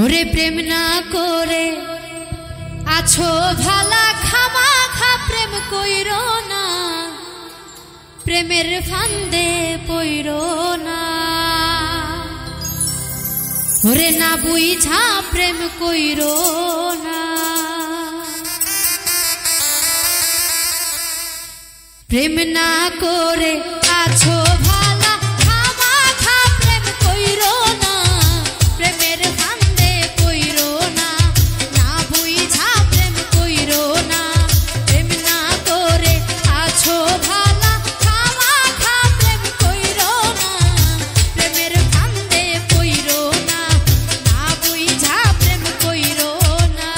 ওরে প্রেম না করে আছো ভালা খামাখা প্রেম কইরো না, প্রেমের ফান্দে পইরো না। ওরে না বুঝা প্রেম কইরো না, প্রেম না করে আছো ভালা খামাখা প্রেম কইরো না, প্রেমের ফান্দে পইরো না, না বুঝা প্রেম কইরো না। প্রেম না করে আছো ভালা খামাখা প্রেম কইরো না, প্রেমের ফান্দে পইরো না, না বুঝা প্রেম কইরো না।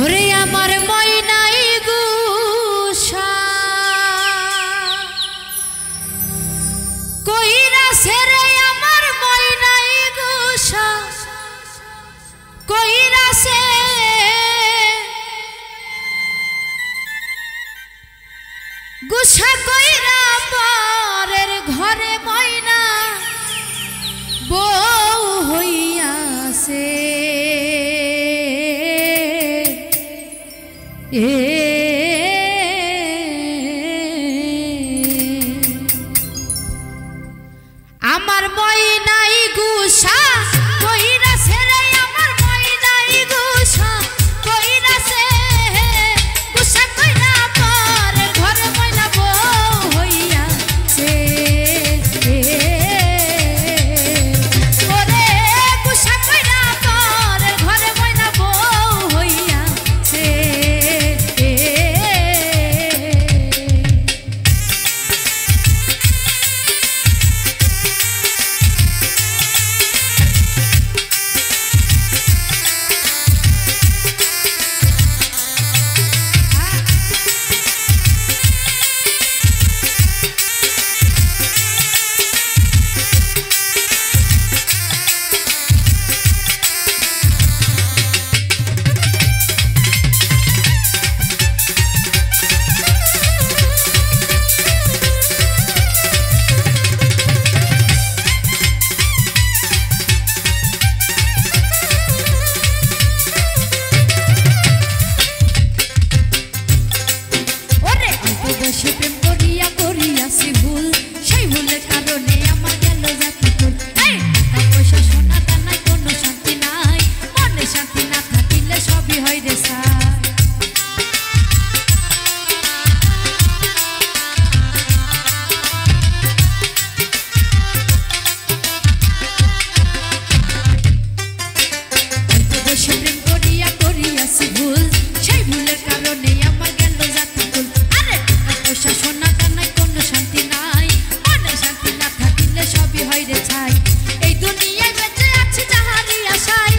ওরে আমার ময়নাই গুসা কইরা সেরে আমার ময়নাই গুসা কইরা সে গুসা কইরা পরের ঘরে ময়না বউ হইয়াছে। আমার ময়নাই গুসা কইরা ছেড়ে আমার ময়নাই গুসা কইরা সে গুসা কইরা পরে ঘরে ময়না বউ হইয়াছে। ওরে গুসা কইরা পরে ঘরে ময়না বউ হইয়াছে। বয়সে প্রেম করিয়া করিয়াছি ভুল, সেই ভুলের কারণে আমার গেল জাতি কুল। টাকা পয়সা সোনা দানায় কোনো শান্তি নাই, মনে শান্তি না থাকিলে সবই হয় রে ছাই। বয়সে প্রেম করিয়া করিয়াছি ভুল, সেই ভুলের কারণে আমার গেল জাতি কুল। আরে টাকা পয়সা সোনা দানায় কোনো শান্তি নাই, মনে শান্তি না থাকিলে সবই হয় রে ছাই। এই দুনিয়ায় বেঁচে আছি যাহারই আশায়,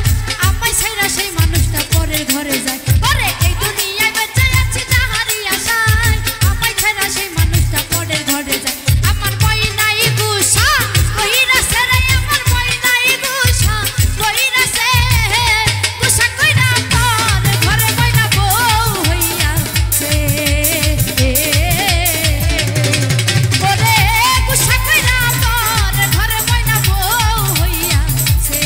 আমায় ছাইরা সেই মানুষটা পরের ঘরে যায়। আরে এই দুনিয়ায় বেঁচে আছি যাহারই আশায়, আমায় ছাইরা সেই মানুষটা পরের ঘরে যায়। আমার বই নাই গুসা কইরাছে রে, আমার বই নাই গুসা কইরাছে, গুসা কইরা পর ঘরে বইনা বউ হইয়াছে। ওরে গুসা কইরা পর ঘরে বইনা বউ হইয়াছে।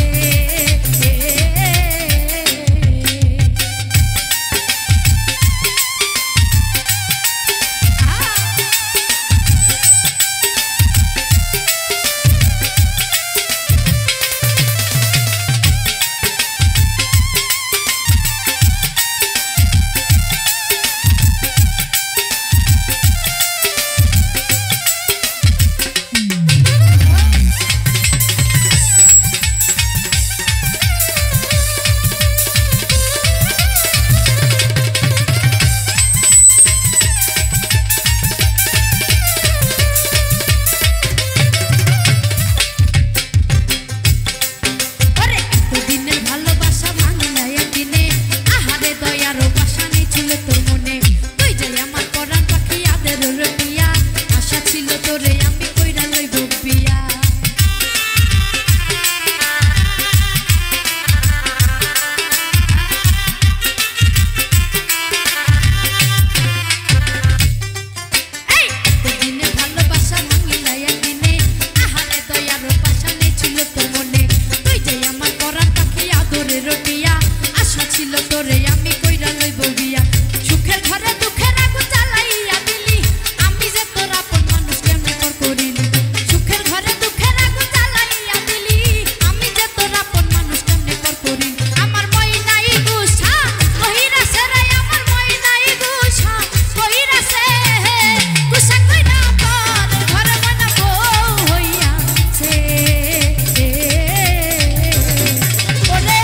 ওরে এতদিনের ভালোবাসা ভাঙলা একদিনে, আহারে দয়ারও বাসা নেই ছিল তোর মনে। তুই যে আমার পরাণ পাখি আদের রটিয়া, আশা ছিল তোরে আমি কইরা লইব বিয়া। এই এতদিনের ভালোবাসা ভাঙলা একদিনে, আহারে দয়ারও বাসা নেই ছিল তোর মনে। তুই যে আমার পরাণ পাখি আদরে রটিয়া, আশা ছিল তোরে আমি কইরা লইব বিয়া। সুখের ঘরে দুঃখের আগুন জ্বালাইয়া দিলি, আমি যে তোর আপন মানুষ কেমনে পর করিলি। সুখের ঘরে দুঃখের আগুন জ্বালাইয়া দিলি, আমি যে তোর আপন মানুষ কেমনে পর করিলি। আমার মই নাই গুসা কইরাছে রে, আমার মই নাই গুসা কইরাছে, গুসা কইরা পর ঘরে বইনা বউ হইয়াছে। ওরে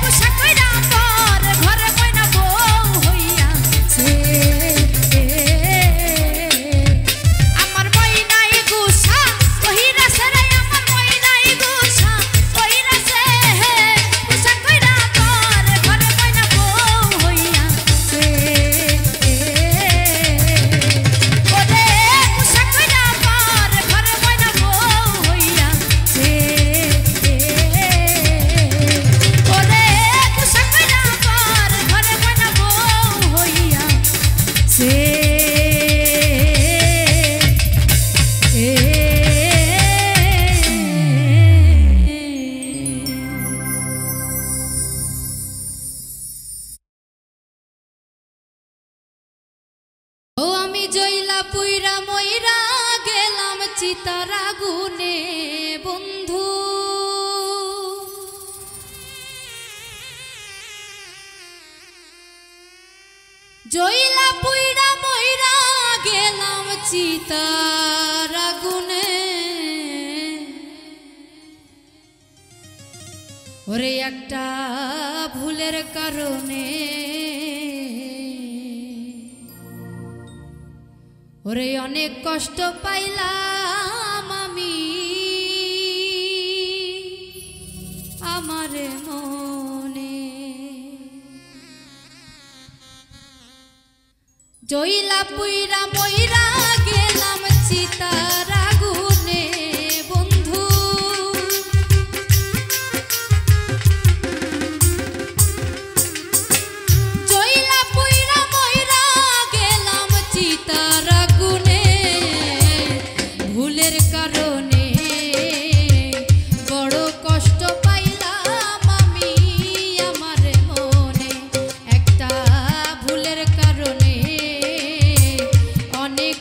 গুসা কইরা পর ঘরে বইনা বউ হইয়াছে। আমার মই নাই গুসা কইরাছে রে, আমার মই নাই গুসা কইরাছে, গুসা কইরা পর ঘরে বইনা বউ হইয়াছে। ওরে গুসা কইরা পর ঘরে বইনা বউ হইয়াছে। ওরে গুসা কইরা পর ঘরে বইনা বউ হইয়াছে। ও আমি জইলা পুইরা মইরা গেলাম চিতার আগুনে বন্ধু, জইলা পুইরা মইরা গেলাম চিতার আগুনে। ওরে একটা ভুলের কারণে, ওরে অনেক কষ্ট পাইলাম আমি আমার মনে। জইলা পুইরা মইরা গেলাম চিতার আগুনে বন্ধু, জইলা পুইরা মইরা গেলাম চিতার আগুনে। ভুলের কারণে বড় কষ্ট পাইলাম আমি আমার মনে। একটা ভুলের কারণে অনেক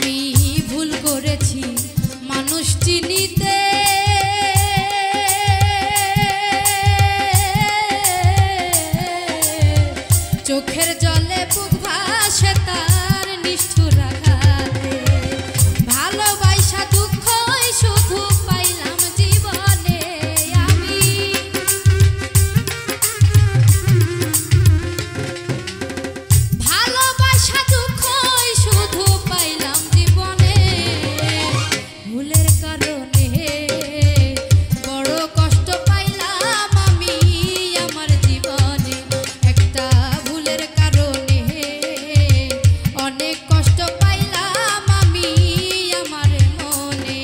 আমি ভুল করেছি মানুষ চিনিতে, চোখের জলে বুক ভাসে তার নিষ্ঠুর আঘাতে, ভালোবাসা দুঃখ শুধু পাইলাম জীবনে আমি, ভালোবাসা দুঃখ শুধু পাইলাম জীবনে, ভুলের কারণে বড় কষ্ট পাইলাম আমি আমার জীবনে, একটা ভুলের কারণে অনেক কষ্ট পাইলাম আমি আমার মনে,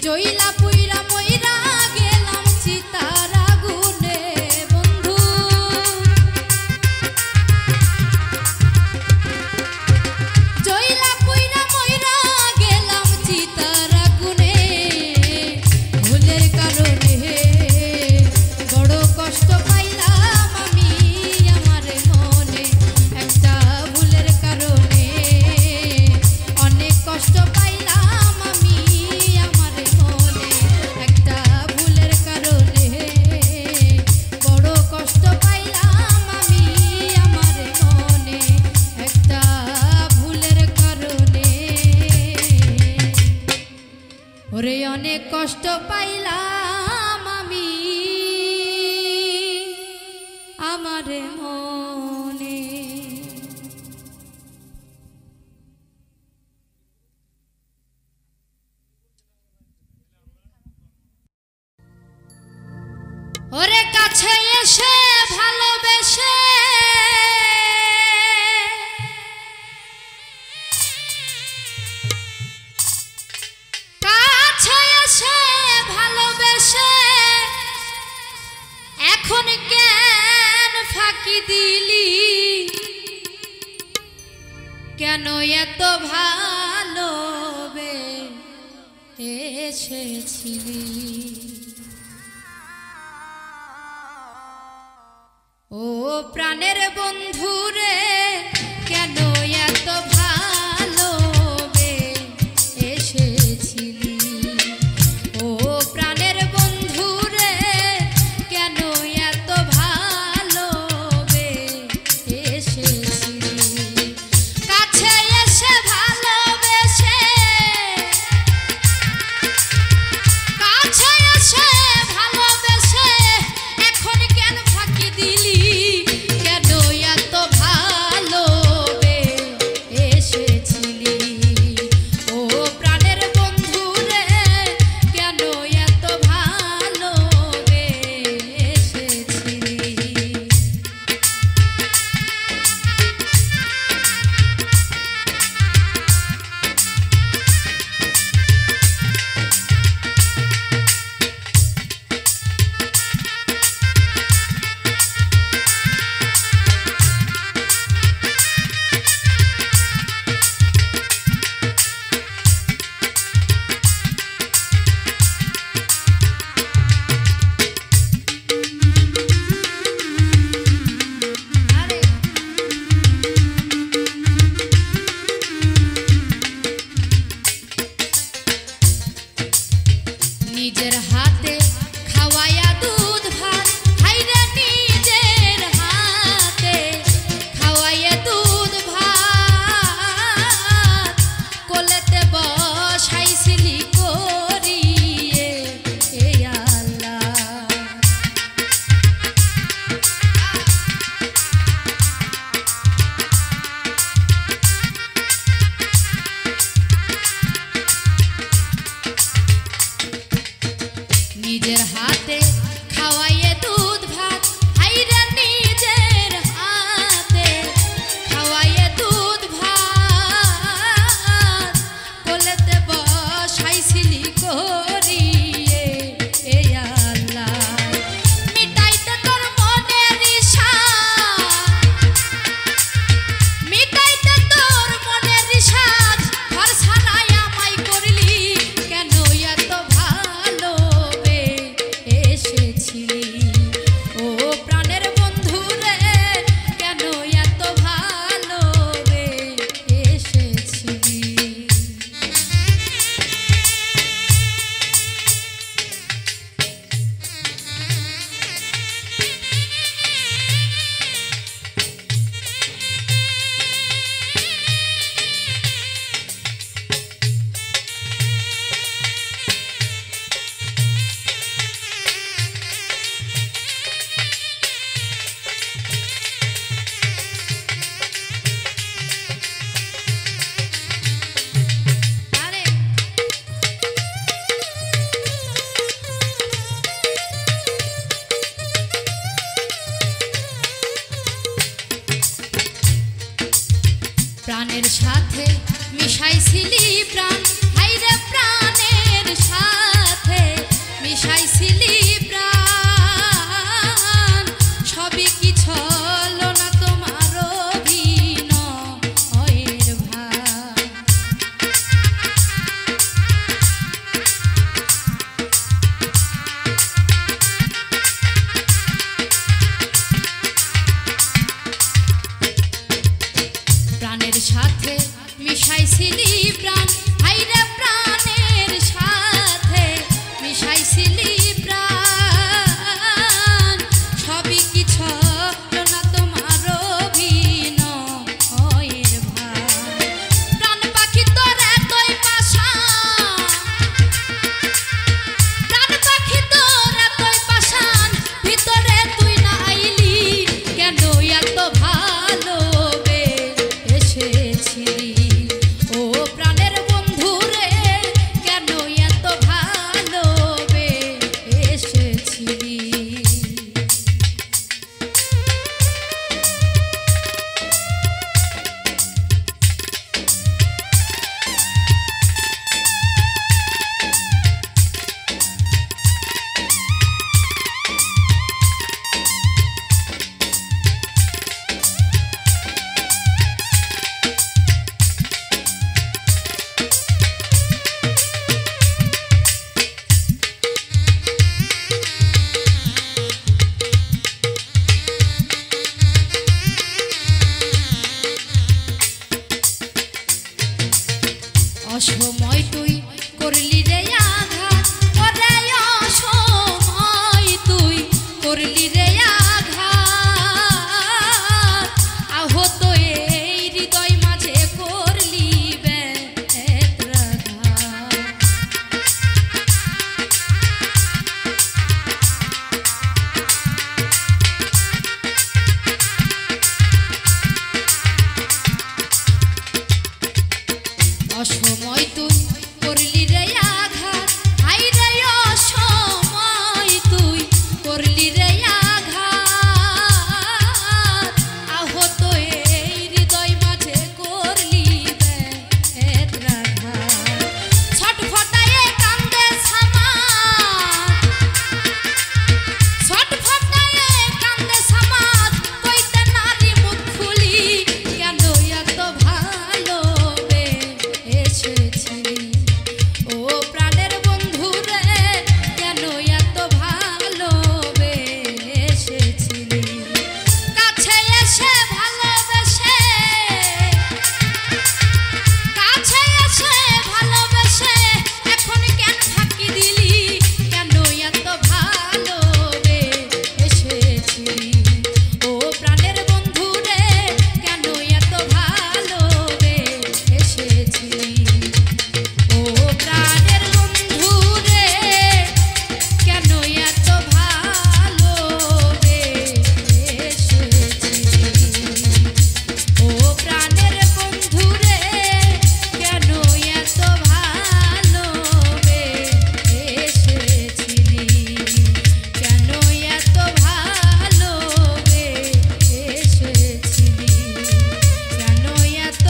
জইলা পুইরা মইরা গেলাম চিতার আগুনে বন্ধু, জইলা পুইরা মইরা গেলাম চিতার আগুনে, ভুলের কারণে বড় কষ্ট পাইলাম আমি আমার মনে, একটা ভুলের কারণে অনেক কষ্ট পাইলাম আমি আমার মনে, একটা ভুলের কারণে বড় কষ্ট পাইলাম আমি আমার মনে, একটা ভুলের কারণে ওরে অনেক কষ্ট পাইলাম আমি আমার মনে। ওরে কাছে এসে ভালোবেসে কাছে এসে ভালোবেসে এখন কেন ফাঁকি দিলি, কেন এত ভালোবেসেছিলি, ও প্রাণের বন্ধু রে কেন এত ভালোবেসেছিলি, ও প্রাণের বন্ধু রে কেন এত ভালোবেসেছিলি, কাছে এসে ভালোবেসে কাছে এসে ভালোবেসে এখন কেন ফাঁকি দিলি, কেন এত ভালো মিশাইছিলি প্রাণ হাইরে প্রাণের সাথে মিশাইছিলি প্রাণ সবই কি ছলো না তোমার অভিনয়ের ভার প্রাণের সাথে মিশাইছিলি প্রাণ হাইরে প্রাণের সাথে মিশাইছিলি প্রাণ সবই কি ছলো না তোমার অভিনয়ের ভার প্রাণ পাখি তোর এতই পাশান প্রাণ পাখি তোর এতই পাশান ভিতরে তুই না আইলি কেন এত ভালো ও প্রাণের বন্ধু রে কেন এত ভালোবেসেছিলি অসময় তুই করলি রে আঘাত ওরে অসময় তুই করলি রে আঘাত আহত এই হৃদয় মাঝে করলি ব্যথাঘাত অসময় তুই করলি রে আঘাত হাইরে অসময় তুই করলি রে আঘাত আহত এই হৃদয় মাঝে করলি ব্যথাঘাত ছটফটায়ে কান্দে সামাদ ছটফটায়ে কান্দে সামাদ কইতে নারী মুখ খুলি কেন এত ভালো এসেছিলি ও প্রাণের বন্ধু রে কেন এত ভালোবেসেছিলি কাছে এসে ভালোবেসে কাছে এসে ভালোবেসে এখন কেন ফাঁকি দিলি কেন এত ভালোবেসেছিলি ও প্রাণের বন্ধু রে কেন এত ভালোবেসেছিলি ও প্রাণের বন্ধু রে কেন এত ভালোবেসেছিলি ও প্রাণের বন্ধু রে কেন এত ভালোবেসেছিলি কেন এত ভালোবেসেছিলি কেন এত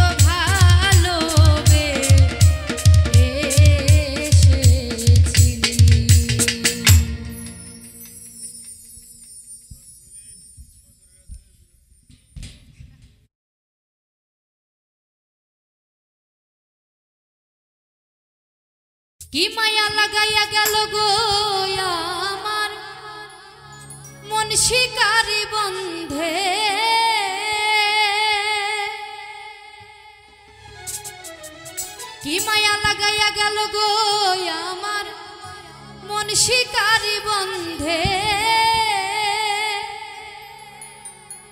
কি মায়া লাগাইয়া গেল গো আমার মন শিকারি বন্ধে কি মায়া লাগাইয়া গেল গো আমার মন শিকারি বন্ধে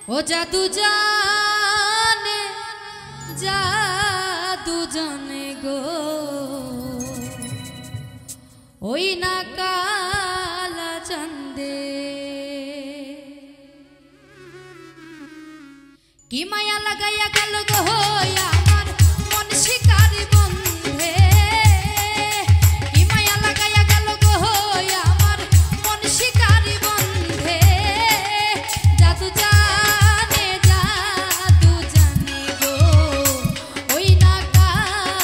ও জাদু জানে গো ওই না কালা চাঁদে কি মায়া লাগাইয়া গেল গো আমার মন শিকারি বন্ধে কি মায়া লাগাইয়া গেল গো আমার মন শিকারি বন্ধে জাদু জানে গো ওই না কালা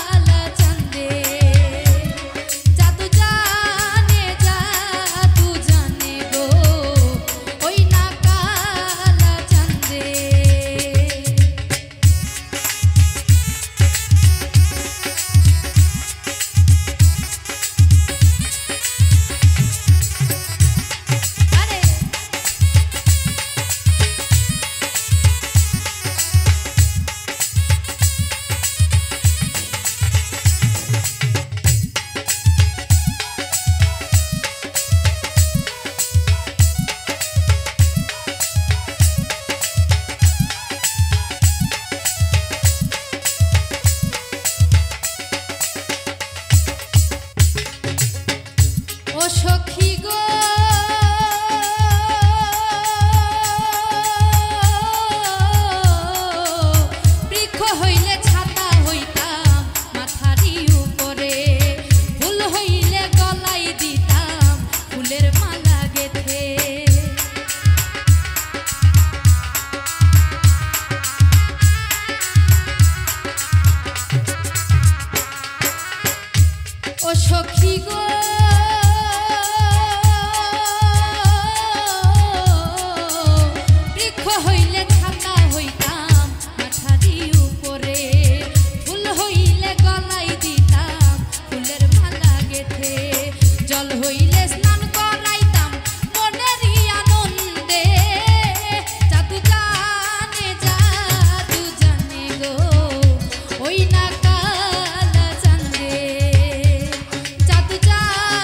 ও সখী গো বৃক্ষ হইলে ছাতা হইতাম মাথারি উপরে, ফুল হইলে গলায় দিতাম ফুলের মালা গেথে। ও সখী গো বৃক্ষ হইলে ছাতা হইতাম মাথারি উপরে, ফুল হইলে গলায় দিতাম ফুলের মালা গেথে। জল হইলে স্নান করাইতাম মনেরই আনন্দে, জাদু জানে গো ওই না কালা জানে, জাদু জানে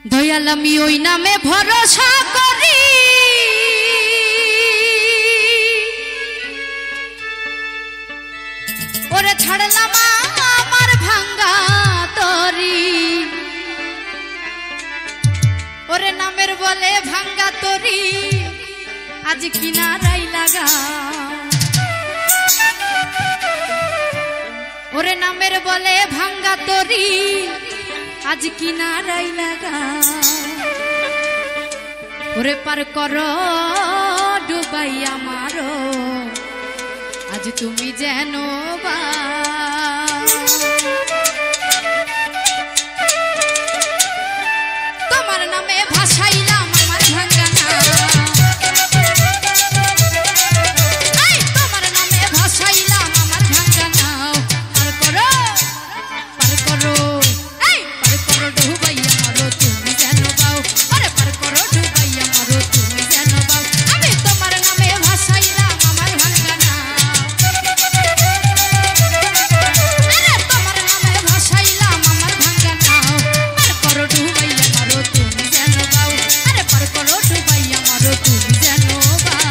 দয়াল আমি ওই নামে ভরসা করি, ওরে ছাড়লাম আমার ভাঙ্গা তরি, ওরে নামের বলে ভাঙ্গা তরি আজ কিনারাই লাগা, ওরে নামের বলে ভাঙ্গা তরি আজ কিনারাই লাগা, ওরে পার করো ডুবাই আমারো আজ তুমি যেন বা, তোমার নামে ভাসাইলাম আমার ভাঙ্গা নাও, তোমার নামে ভাসাইলাম আমার ভাঙ্গা নাও, পার করো পার করো ডুবাই আমারো তুমি যেন বাও, আরে পার করো ডুবাই আমারো তুমি যেন বাও, আমি তোমার নামে ভাসাইলাম আমার ভাঙ্গা নাও, আরে তোমার নামে ভাসাইলাম আমার ভাঙ্গা নাও, পার করো ডুবাই আমারো তুমি যেন বাও, আরে পার করো ডুবাই আমারো তুমি যেন বাও।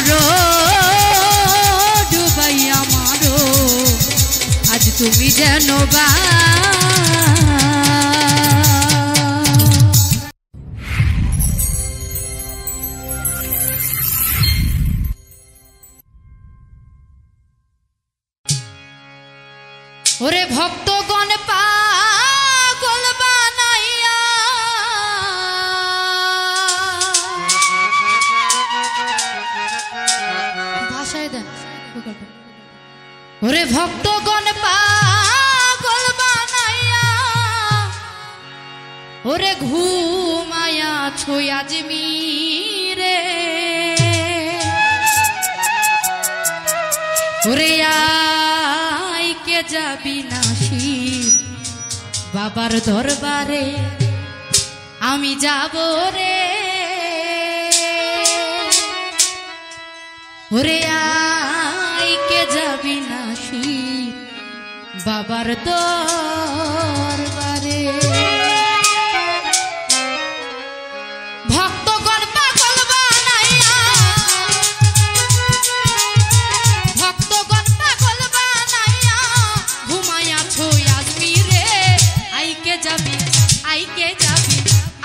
করো ডুবাইয়া মারো আজ তুমি যেন বা ওরে ভক্তগণ পাগল বানাইয়া ভাষায় দেন ওরে ভক্তগণ পাগল বানাইয়া ওরে ঘুমায়া ছই আজমিরে ওরে কে যাবি না শিব বাবার দরবারে আমি যাব রে ওরে আই কে যাবি না শিব বাবার দরবারে ভক্তগণ পাগল বানাইয়া ভক্তগণ পাগল বানাইয়া ঘুমায়া ছই আজমিরে আইকে যাবি আইকে যাবি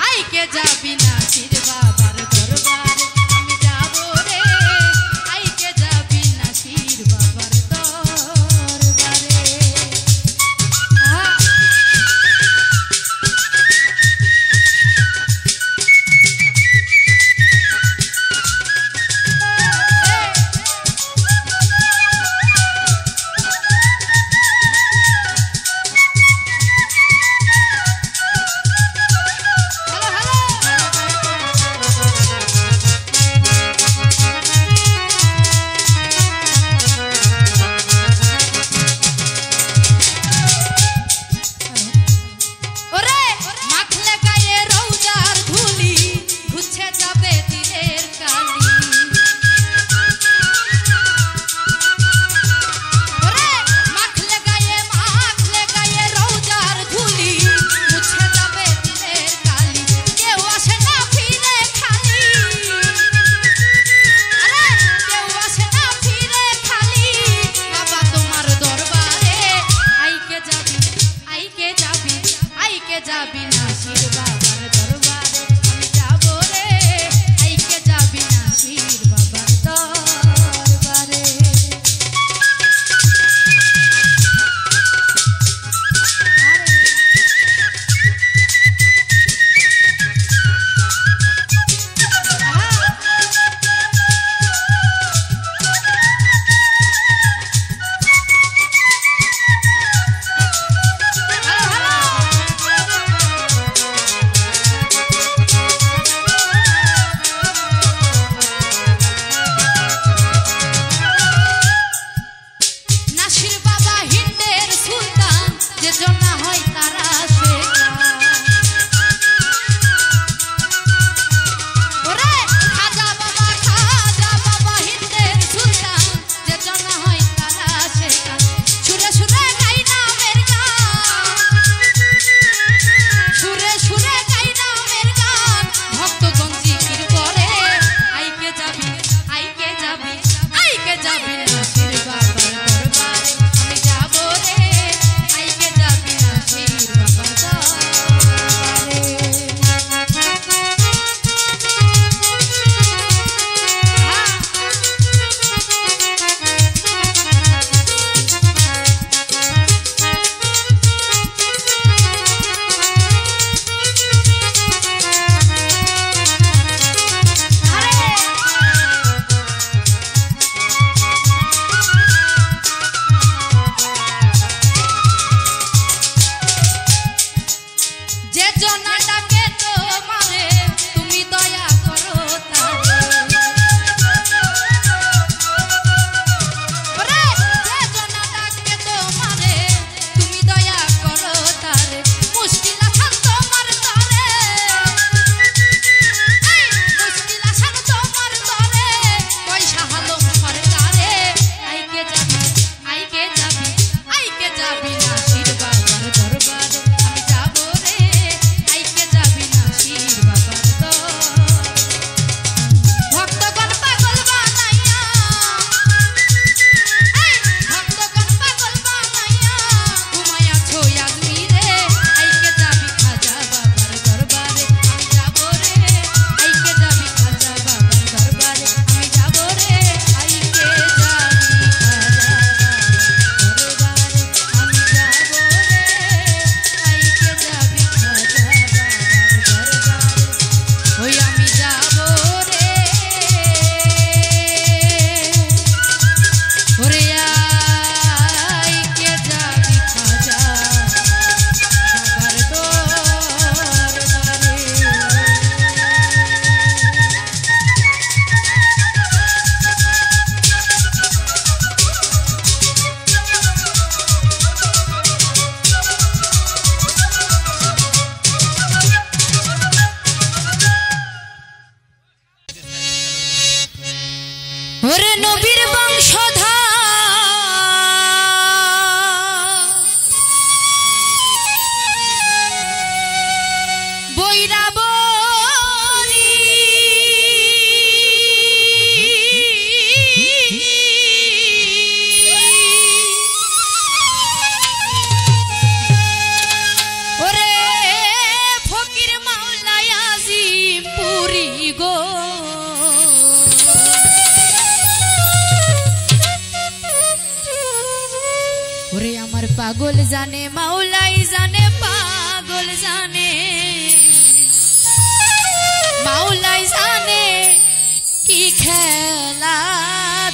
আইকে যাবি না শির বাবার দরবারে আমি যাব রে আইকে যাবি না শির বাবার দরবারে ওরে নবীর বংশধর বৈরাবরী ওরে ফকির মাওলাই আজিম পুরী গো ওরে আমার পাগল জানে মাওলাই জানে পাগল জানে মাওলাই জানে কি খেলা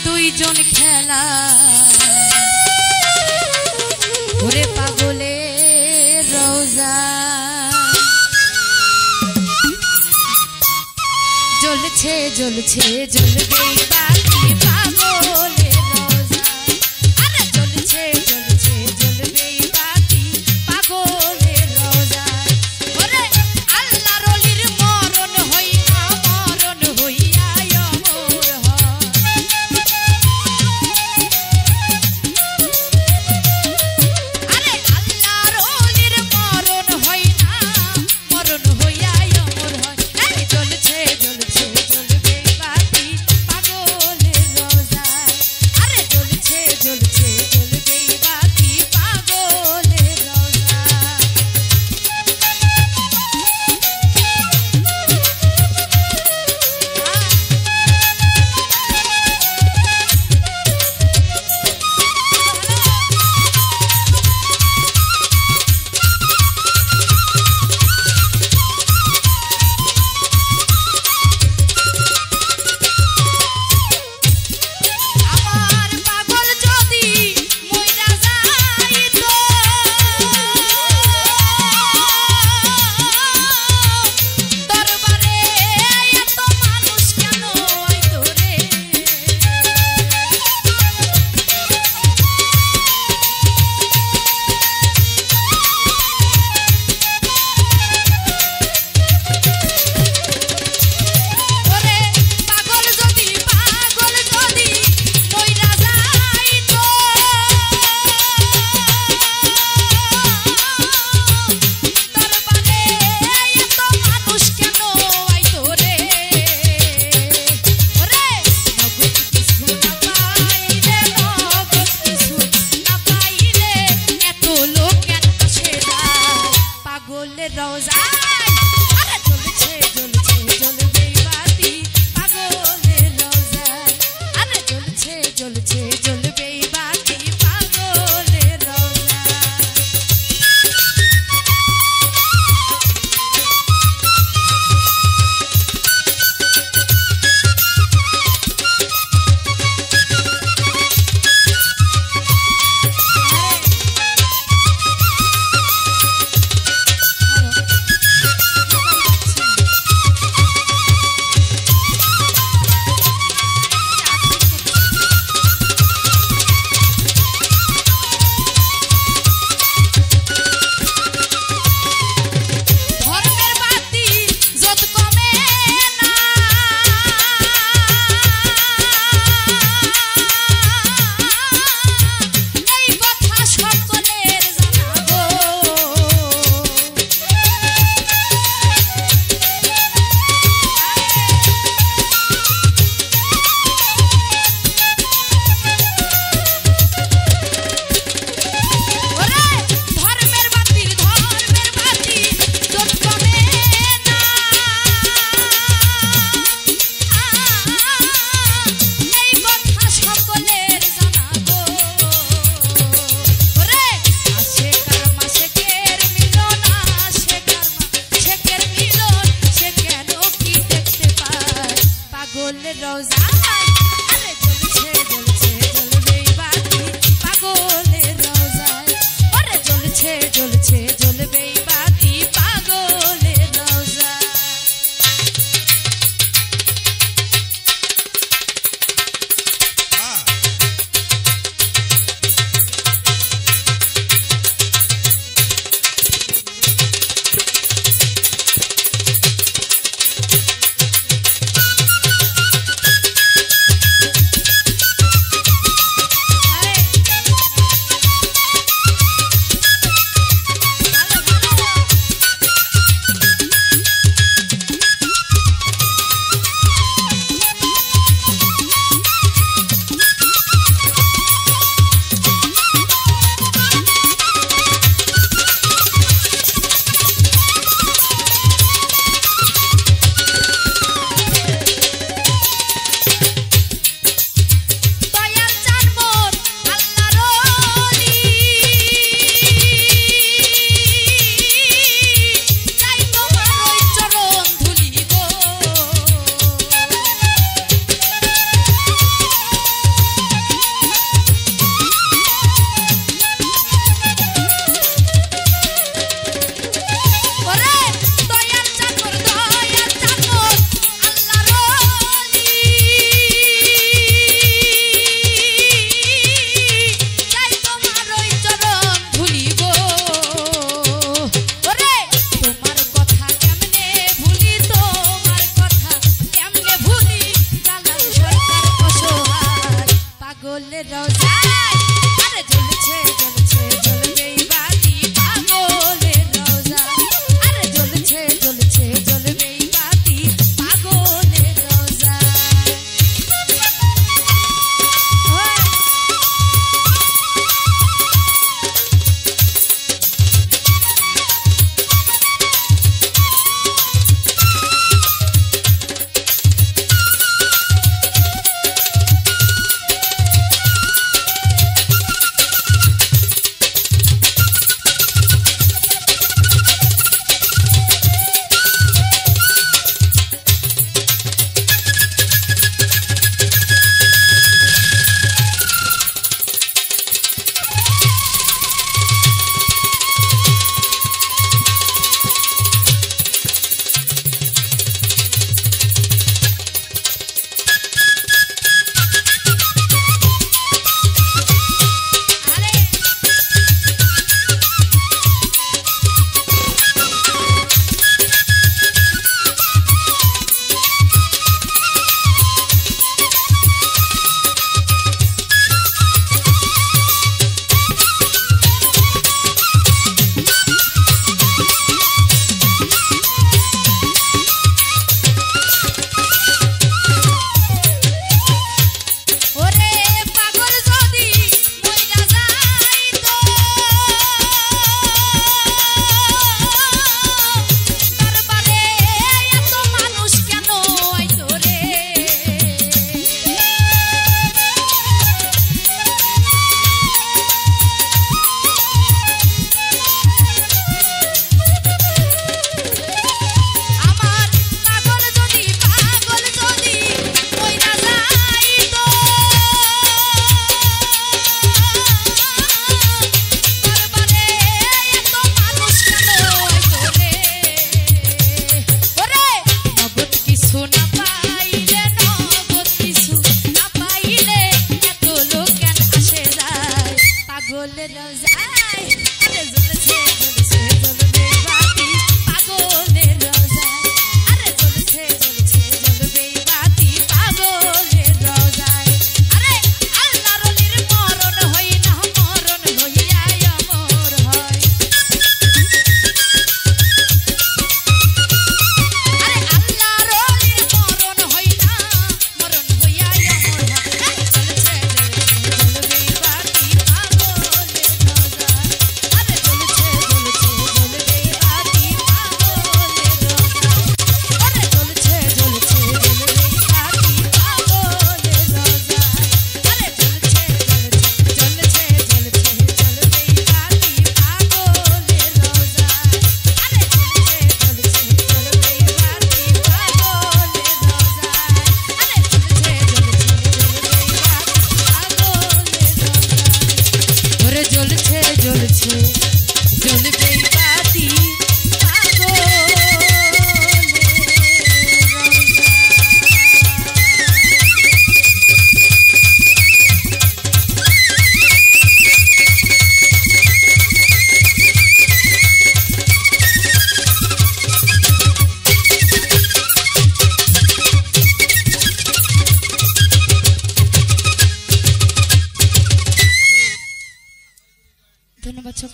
দুইজন খেলা ওরে পাগলের রোজা জ্বলছে জ্বলছে জ্বলবে বাতি পাগলের রোজা আরে জ্বলছে জ্বলছে জ্বলবে বাতি পাগলের রোজা ওরে আল্লাহর ওলির মরণ হইয়া অমর হয় আরে আল্লাহর ওলির মরণ হইয়া অমর হয় এই জ্বলছে জ্বলছে জ্বলবে বাতি পাগলের রোজা আরে জ্বলছে জ্বলছে জ্বলবে বাতি পাগলের রোজা আমার পাগল যদি মইরা যাইতো দরবারে এত মানুষ কেন আইতো রে ওরে পাগল যদি মইরা যাইতো দরবারে এত মানুষ কেন আইতো রে ওরে নগদ কিছু না পাইলে এত লোক কেন আসে যায় পাগলের রোজায় আরে জ্বলছে জ্বলছে জ্বলবে বাতি পাগলের রোজায় আরে জ্বলছে জ্বলছে জ্বলবে বাতি পাগলের রোজায়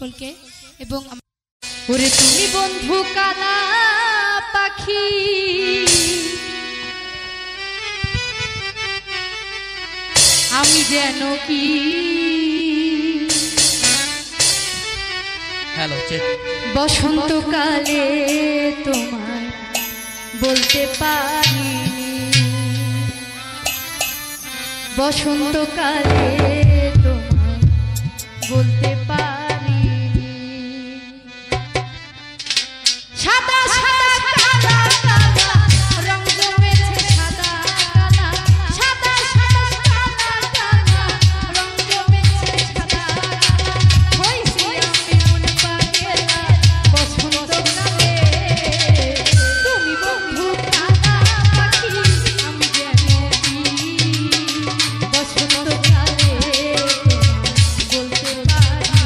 সকলকে। এবং ওরে তুমি বন্ধু কালা পাখি, আমি যেন কি বসন্তকালে তোমায় বলতে পারি, বসন্তকালে তোমায় বলতে পারি। সাদা সাদা কালা কালা রং জমেছে, সাদা কালা সাদা সাদা কালা কালা রং জমেছে, সাদা হইছি আমি মন পাগেলা বসন্তকালে। তুমি বন্ধু কালা পাখি, আমি যেন কি বসন্তকালে বলতে পারি।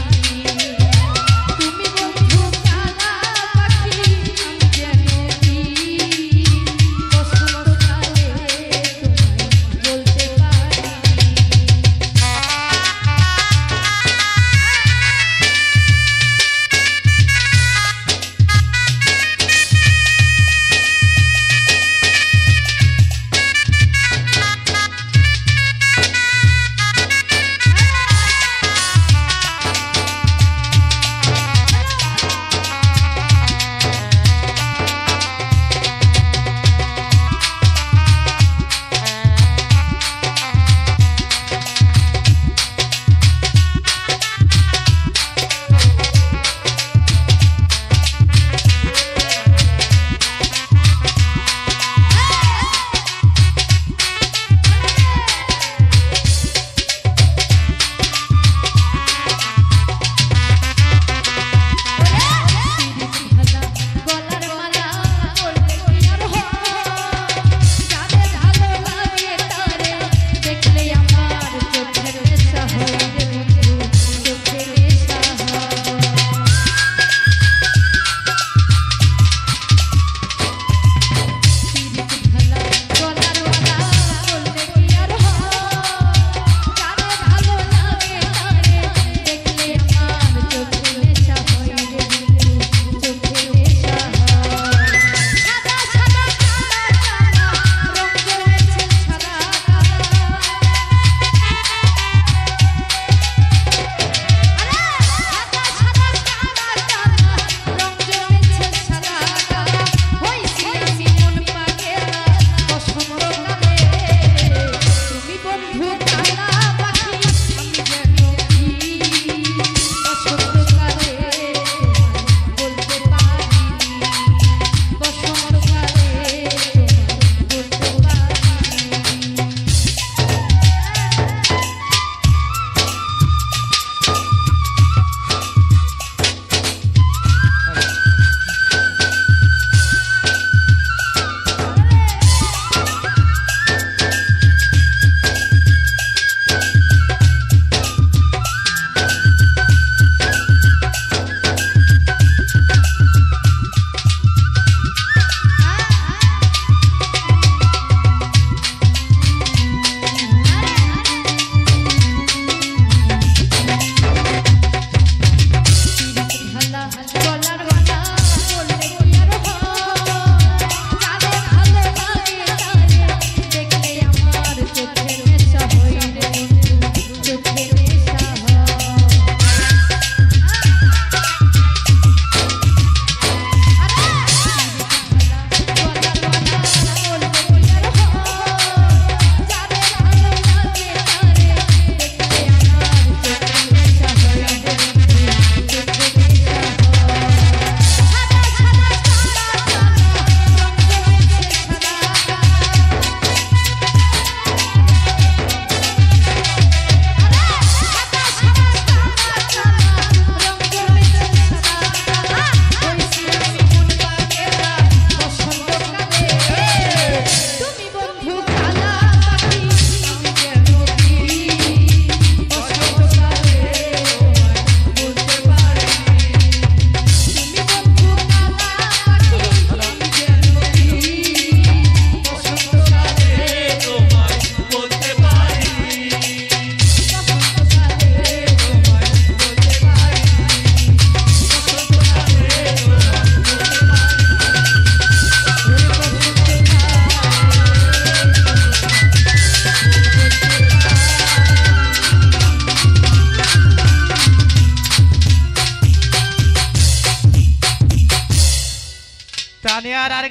আর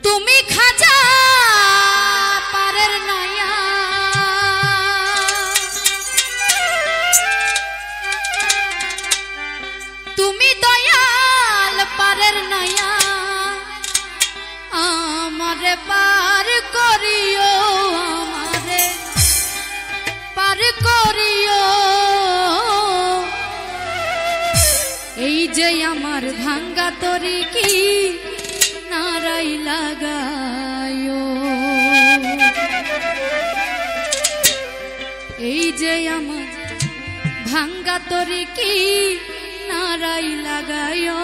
তুমি খাজা পারের নয়া তুমি দয়াল পারের নয়া আমারে পার করিও আমারে পার করিও এই যে আমার ভাঙ্গা তরি কি নারাই লাগায়ো এই যে আমার ভাঙ্গা তরি কি নারাই লাগায়ো